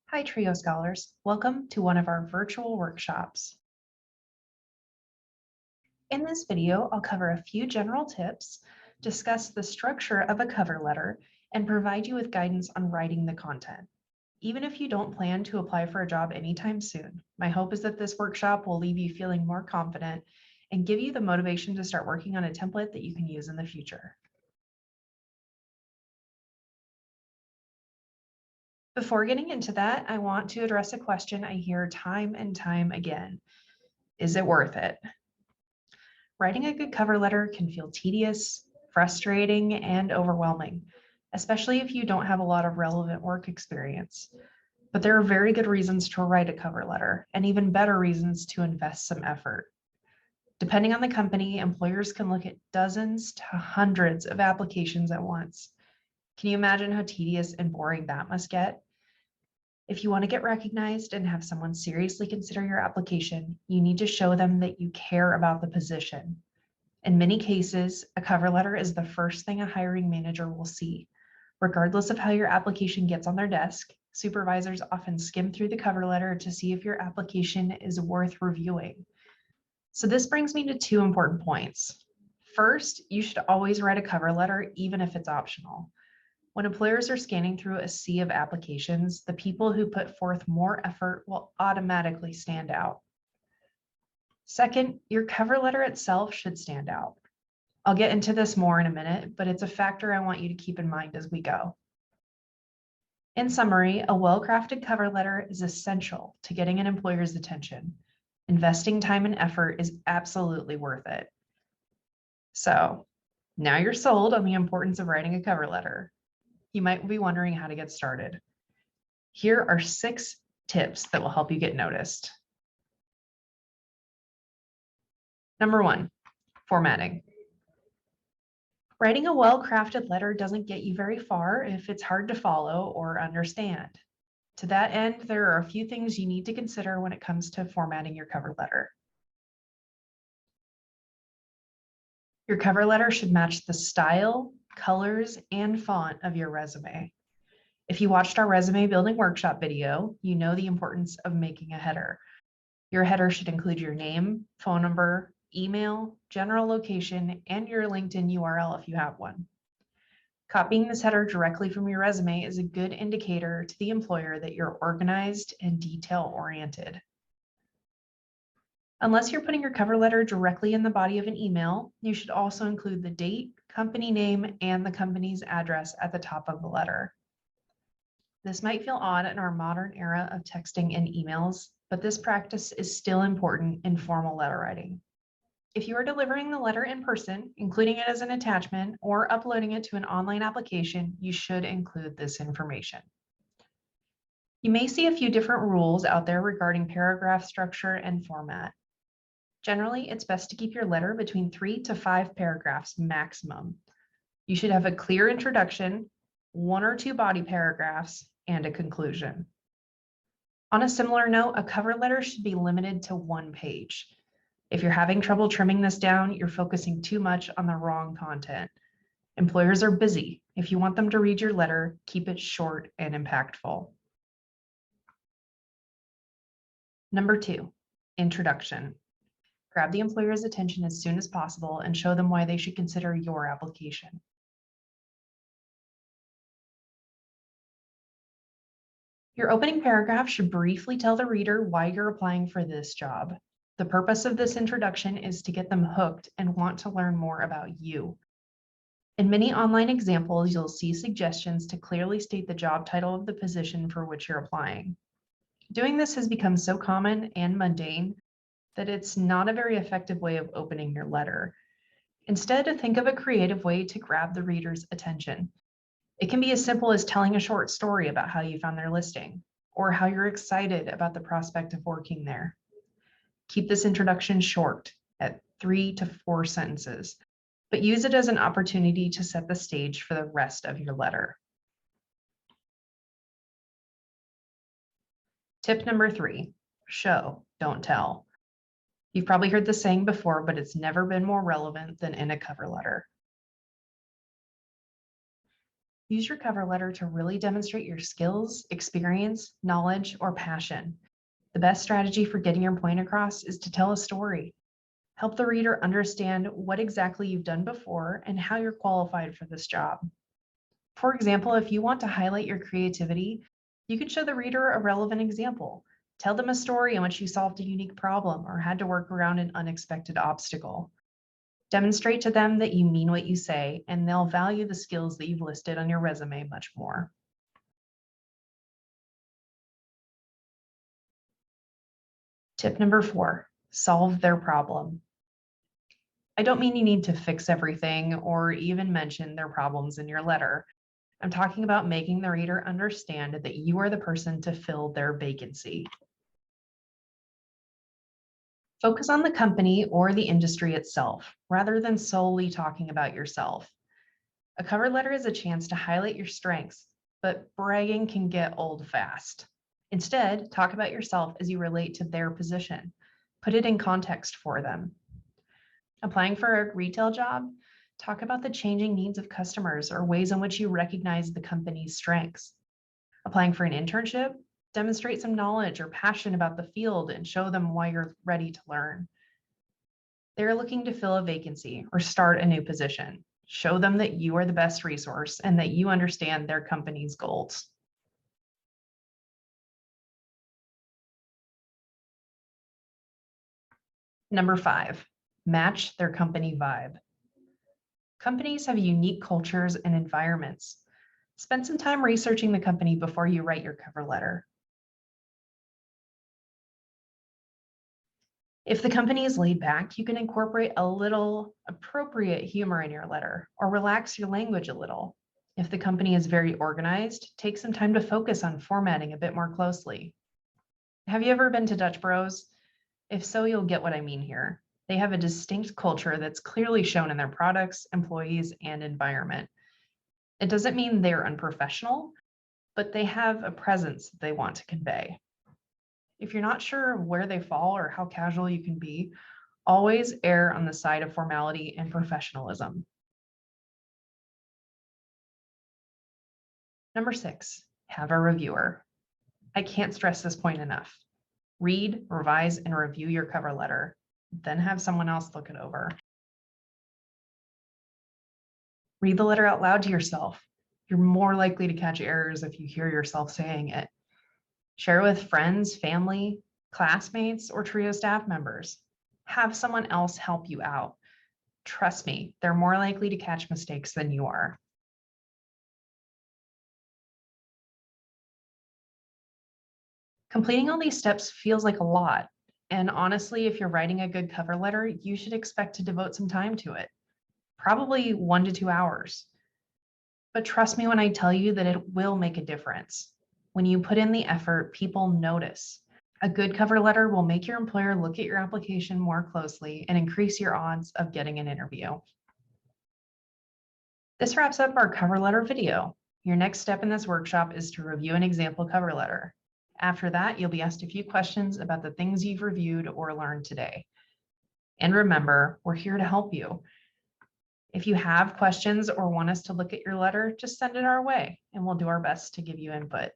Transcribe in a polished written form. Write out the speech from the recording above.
Hi, Trio Scholars. Welcome to one of our virtual workshops. In this video, I'll cover a few general tips, discuss the structure of a cover letter, and provide you with guidance on writing the content. Even if you don't plan to apply for a job anytime soon, my hope is that this workshop will leave you feeling more confident and give you the motivation to start working on a template that you can use in the future. Before getting into that, I want to address a question I hear time and time again. Is it worth it? Writing a good cover letter can feel tedious, frustrating, and overwhelming, especially if you don't have a lot of relevant work experience. But there are very good reasons to write a cover letter, and even better reasons to invest some effort. Depending on the company, employers can look at dozens to hundreds of applications at once. Can you imagine how tedious and boring that must get? If you want to get recognized and have someone seriously consider your application, you need to show them that you care about the position. In many cases, a cover letter is the first thing a hiring manager will see. Regardless of how your application gets on their desk, supervisors often skim through the cover letter to see if your application is worth reviewing. So this brings me to two important points. First, you should always write a cover letter, even if it's optional. When employers are scanning through a sea of applications, the people who put forth more effort will automatically stand out. Second, your cover letter itself should stand out. I'll get into this more in a minute, but it's a factor I want you to keep in mind as we go. In summary, a well-crafted cover letter is essential to getting an employer's attention. Investing time and effort is absolutely worth it. So now you're sold on the importance of writing a cover letter. You might be wondering how to get started. Here are 6 tips that will help you get noticed. Number 1, formatting. Writing a well-crafted letter doesn't get you very far if it's hard to follow or understand. To that end, there are a few things you need to consider when it comes to formatting your cover letter. Your cover letter should match the style, colors, and font of your resume. If you watched our resume building workshop video, you know the importance of making a header. Your header should include your name, phone number, email, general location, and your LinkedIn URL if you have one. Copying this header directly from your resume is a good indicator to the employer that you're organized and detail-oriented. Unless you're putting your cover letter directly in the body of an email, you should also include the date, company name, and the company's address at the top of the letter. This might feel odd in our modern era of texting and emails, but this practice is still important in formal letter writing. If you are delivering the letter in person, including it as an attachment, or uploading it to an online application, you should include this information. You may see a few different rules out there regarding paragraph structure and format. Generally, it's best to keep your letter between 3 to 5 paragraphs maximum. You should have a clear introduction, 1 or 2 body paragraphs, and a conclusion. On a similar note, a cover letter should be limited to 1 page. If you're having trouble trimming this down, you're focusing too much on the wrong content. Employers are busy. If you want them to read your letter, keep it short and impactful. Number 2, introduction. Grab the employer's attention as soon as possible and show them why they should consider your application. Your opening paragraph should briefly tell the reader why you're applying for this job. The purpose of this introduction is to get them hooked and want to learn more about you. In many online examples, you'll see suggestions to clearly state the job title of the position for which you're applying. Doing this has become so common and mundane that it's not a very effective way of opening your letter. Instead, think of a creative way to grab the reader's attention. It can be as simple as telling a short story about how you found their listing, or how you're excited about the prospect of working there. Keep this introduction short, at 3 to 4 sentences, but use it as an opportunity to set the stage for the rest of your letter. Tip number 3, show, don't tell. You've probably heard this saying before, but it's never been more relevant than in a cover letter. Use your cover letter to really demonstrate your skills, experience, knowledge, or passion. The best strategy for getting your point across is to tell a story. Help the reader understand what exactly you've done before and how you're qualified for this job. For example, if you want to highlight your creativity, you can show the reader a relevant example. Tell them a story in which you solved a unique problem or had to work around an unexpected obstacle. Demonstrate to them that you mean what you say, and they'll value the skills that you've listed on your resume much more. Tip number 4, solve their problem. I don't mean you need to fix everything or even mention their problems in your letter. I'm talking about making the reader understand that you are the person to fill their vacancy. Focus on the company or the industry itself, rather than solely talking about yourself. A cover letter is a chance to highlight your strengths, but bragging can get old fast. Instead, talk about yourself as you relate to their position. Put it in context for them. Applying for a retail job, talk about the changing needs of customers or ways in which you recognize the company's strengths. Applying for an internship, demonstrate some knowledge or passion about the field and show them why you're ready to learn. They're looking to fill a vacancy or start a new position. Show them that you are the best resource and that you understand their company's goals. Number 5, match their company vibe. Companies have unique cultures and environments. Spend some time researching the company before you write your cover letter. If the company is laid back, you can incorporate a little appropriate humor in your letter or relax your language a little. If the company is very organized, take some time to focus on formatting a bit more closely. Have you ever been to Dutch Bros? If so, you'll get what I mean here. They have a distinct culture that's clearly shown in their products, employees, and environment. It doesn't mean they're unprofessional, but they have a presence that they want to convey. If you're not sure where they fall or how casual you can be, always err on the side of formality and professionalism. Number 6, have a reviewer. I can't stress this point enough. Read, revise, and review your cover letter, then have someone else look it over. Read the letter out loud to yourself. You're more likely to catch errors if you hear yourself saying it. Share with friends, family, classmates, or trio staff members. Have someone else help you out. Trust me, they're more likely to catch mistakes than you are. Completing all these steps feels like a lot. And honestly, if you're writing a good cover letter, you should expect to devote some time to it, probably 1 to 2 hours. But trust me when I tell you that it will make a difference. When you put in the effort, people notice. A good cover letter will make your employer look at your application more closely and increase your odds of getting an interview. This wraps up our cover letter video. Your next step in this workshop is to review an example cover letter. After that, you'll be asked a few questions about the things you've reviewed or learned today. And remember, we're here to help you. If you have questions or want us to look at your letter, just send it our way and we'll do our best to give you input.